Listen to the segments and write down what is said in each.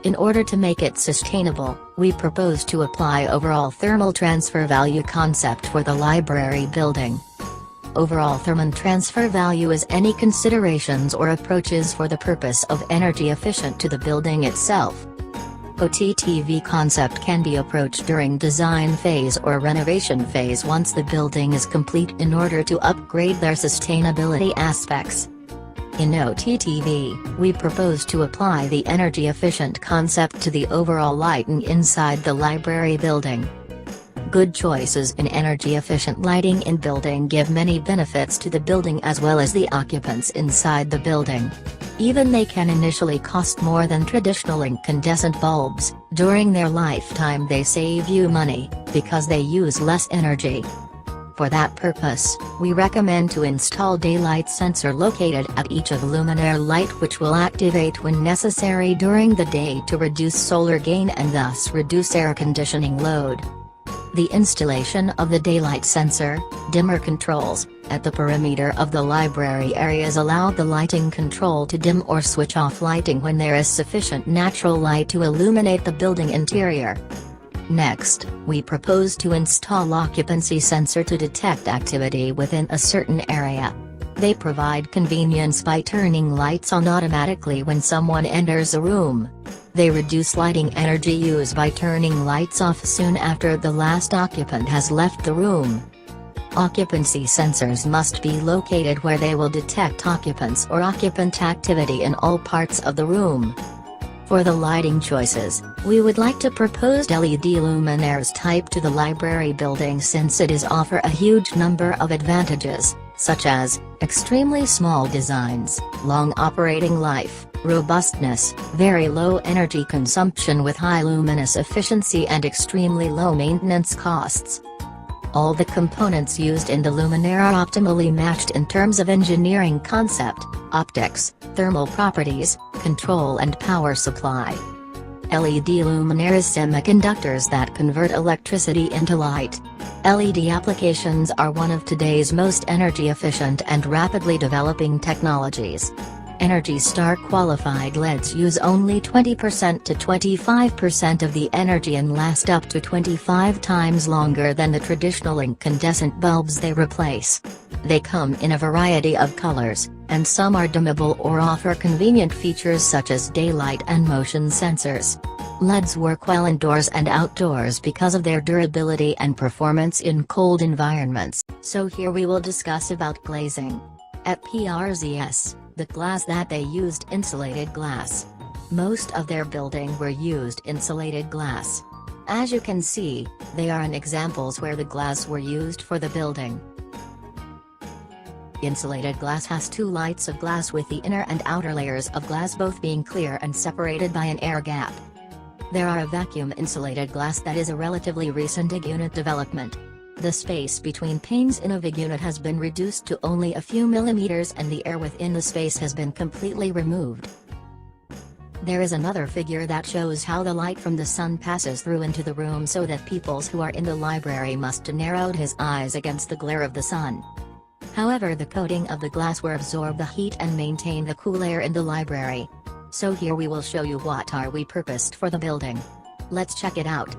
In order to make it sustainable, we propose to apply overall thermal transfer value concept for the library building. Overall thermal transfer value is any considerations or approaches for the purpose of energy efficient to the building itself. OTTV concept can be approached during design phase or renovation phase once the building is complete in order to upgrade their sustainability aspects. In OTTV, we propose to apply the energy efficient concept to the overall lighting inside the library building. Good choices in energy efficient lighting in building give many benefits to the building as well as the occupants inside the building. Even they can initially cost more than traditional incandescent bulbs, during their lifetime they save you money, because they use less energy. For that purpose, we recommend to install daylight sensor located at each of luminaire light which will activate when necessary during the day to reduce solar gain and thus reduce air conditioning load. The installation of the daylight sensor, dimmer controls, at the perimeter of the library areas allow the lighting control to dim or switch off lighting when there is sufficient natural light to illuminate the building interior. Next, we propose to install occupancy sensor to detect activity within a certain area. They provide convenience by turning lights on automatically when someone enters a room. They reduce lighting energy use by turning lights off soon after the last occupant has left the room. Occupancy sensors must be located where they will detect occupants or occupant activity in all parts of the room. For the lighting choices, we would like to propose LED luminaires type to the library building since it is offer a huge number of advantages, such as, extremely small designs, long operating life, robustness, very low energy consumption with high luminous efficiency and extremely low maintenance costs. All the components used in the luminaire are optimally matched in terms of engineering concept, optics, thermal properties, control and power supply. LED luminaires semiconductors that convert electricity into light. LED applications are one of today's most energy efficient and rapidly developing technologies. Energy Star qualified LEDs use only 20% to 25% of the energy and last up to 25 times longer than the traditional incandescent bulbs they replace. They come in a variety of colors, and some are dimmable or offer convenient features such as daylight and motion sensors. LEDs work well indoors and outdoors because of their durability and performance in cold environments. So here we will discuss about glazing. At Przs, the glass that they used insulated glass. Most of their building were used insulated glass. As you can see, they are in examples where the glass were used for the building. Insulated glass has two lights of glass with the inner and outer layers of glass both being clear and separated by an air gap. There are a vacuum insulated glass that is a relatively recent VIG unit development. The space between panes in a VIG unit has been reduced to only a few millimeters and the air within the space has been completely removed. There is another figure that shows how the light from the sun passes through into the room so that people who are in the library must narrow his eyes against the glare of the sun. However, the coating of the glass will absorb the heat and maintain the cool air in the library. So here we will show you what are we purposed for the building. Let's check it out.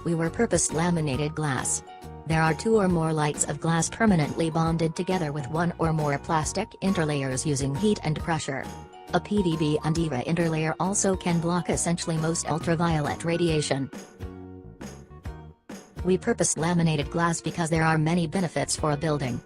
We were purposed laminated glass. There are two or more lights of glass permanently bonded together with one or more plastic interlayers using heat and pressure. A PDB and EVA interlayer also can block essentially most ultraviolet radiation. We purposed laminated glass because there are many benefits for a building.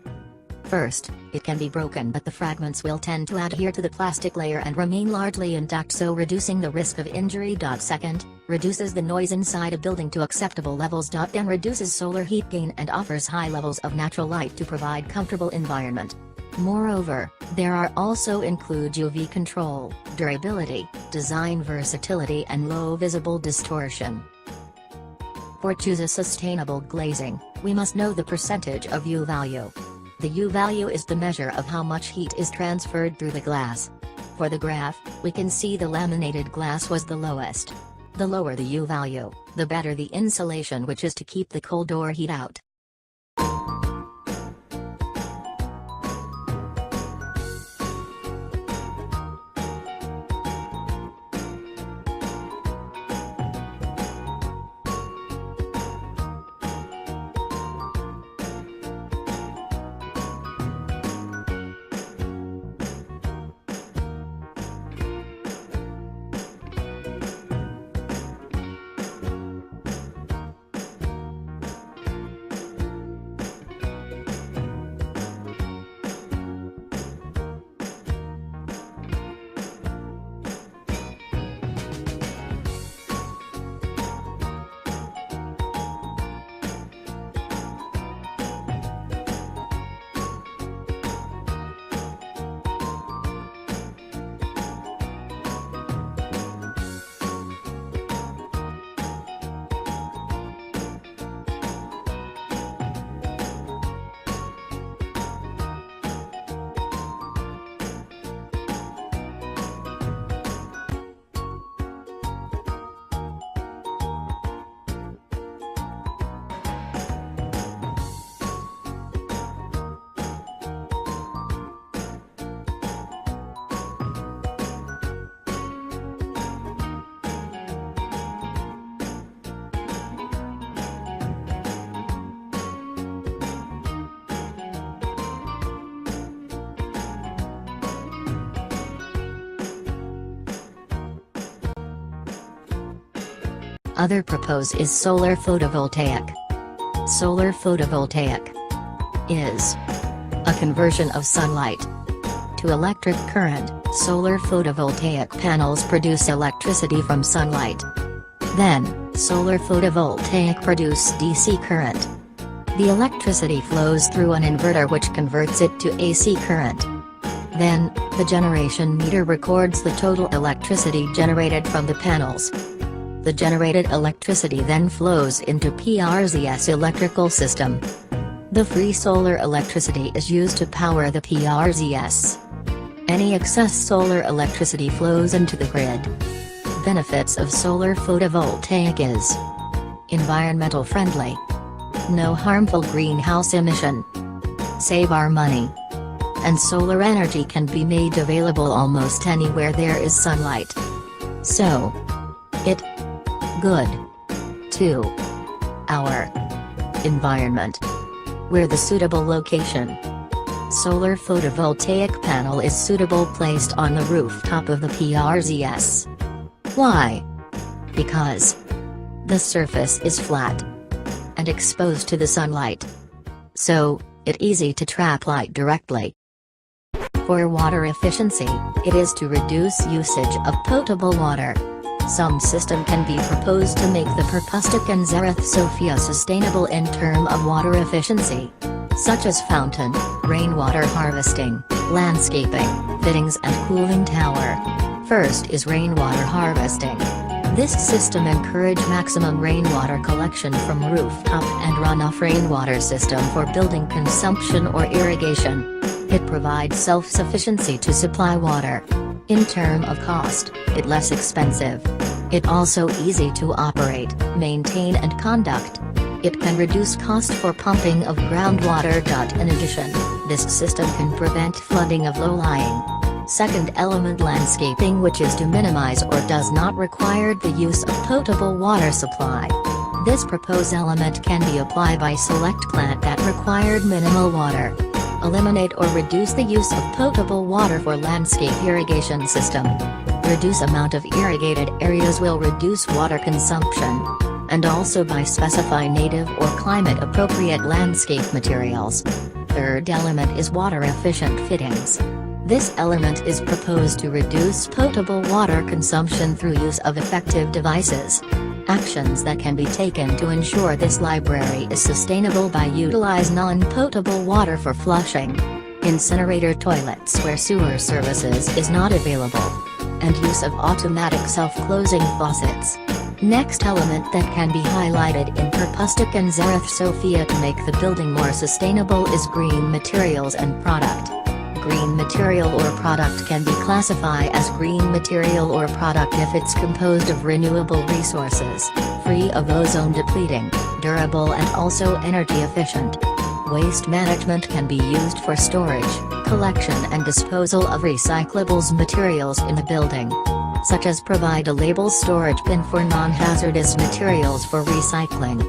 First, it can be broken but the fragments will tend to adhere to the plastic layer and remain largely intact, so reducing the risk of injury. Second, reduces the noise inside a building to acceptable levels. Then reduces solar heat gain and offers high levels of natural light to provide comfortable environment. Moreover, there are also include UV control, durability, design versatility and low visible distortion. For choose a sustainable glazing, we must know the percentage of U value. The U value is the measure of how much heat is transferred through the glass. For the graph, we can see the laminated glass was the lowest. The lower the U value, the better the insulation, which is to keep the cold or heat out. Other proposed is solar photovoltaic. Solar photovoltaic is a conversion of sunlight to electric current. Solar photovoltaic panels produce electricity from sunlight. Then, solar photovoltaic produce DC current. The electricity flows through an inverter which converts it to AC current. Then, the generation meter records the total electricity generated from the panels. The generated electricity then flows into PRZ's electrical system. The free solar electricity is used to power the PRZs. Any excess solar electricity flows into the grid. Benefits of solar photovoltaic is environmental friendly. No harmful greenhouse emission. Save our money. And solar energy can be made available almost anywhere there is sunlight. So, it good to our environment. We're the suitable location. Solar photovoltaic panel is suitable placed on the rooftop of the PRZs. Why? Because the surface is flat and exposed to the sunlight. So, it easy to trap light directly. For water efficiency, it is to reduce usage of potable water. Some system can be proposed to make the Perpustic and Zareth Sofia sustainable in term of water efficiency, such as fountain, rainwater harvesting, landscaping, fittings and cooling tower. First is rainwater harvesting. This system encourage maximum rainwater collection from rooftop and runoff rainwater system for building consumption or irrigation. It provides self-sufficiency to supply water. In term of cost, it less expensive. It also easy to operate, maintain and conduct. It can reduce cost for pumping of groundwater. In addition, this system can prevent flooding of low-lying. Second element landscaping, which is to minimize or does not require the use of potable water supply. This proposed element can be applied by select plant that required minimal water. Eliminate or reduce the use of potable water for landscape irrigation system. Reduce amount of irrigated areas will reduce water consumption. And also by specify native or climate appropriate landscape materials. Third element is water efficient fittings. This element is proposed to reduce potable water consumption through use of effective devices. Actions that can be taken to ensure this library is sustainable by utilize non-potable water for flushing. Incinerator toilets where sewer services is not available. And use of automatic self-closing faucets. Next element that can be highlighted in Perpustic and Zareth Sofia to make the building more sustainable is green materials and product. Green material or product can be classified as green material or product if it's composed of renewable resources, free of ozone depleting, durable and also energy efficient. Waste management can be used for storage, collection and disposal of recyclables materials in the building. Such as provide a label storage bin for non-hazardous materials for recycling.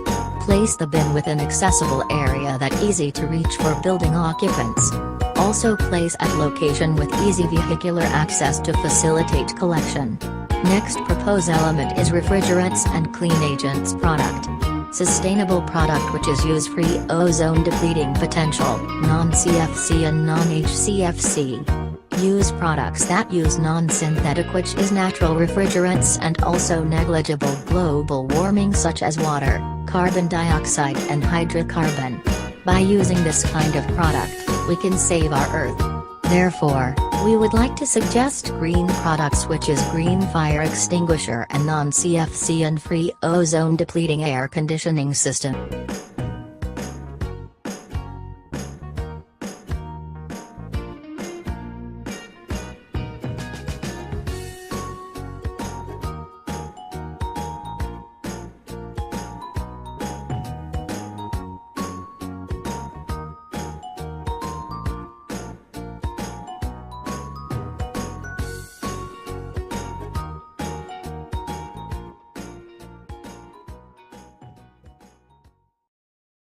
Place the bin within accessible area that easy to reach for building occupants. Also place at location with easy vehicular access to facilitate collection. Next proposed element is refrigerants and clean agents product. Sustainable product which is use free ozone depleting potential, non-CFC and non-HCFC. Use products that use non-synthetic which is natural refrigerants and also negligible global warming such as water, carbon dioxide and hydrocarbon. By using this kind of product, we can save our earth. Therefore, we would like to suggest green products which is green fire extinguisher and non-CFC and free ozone depleting air conditioning system.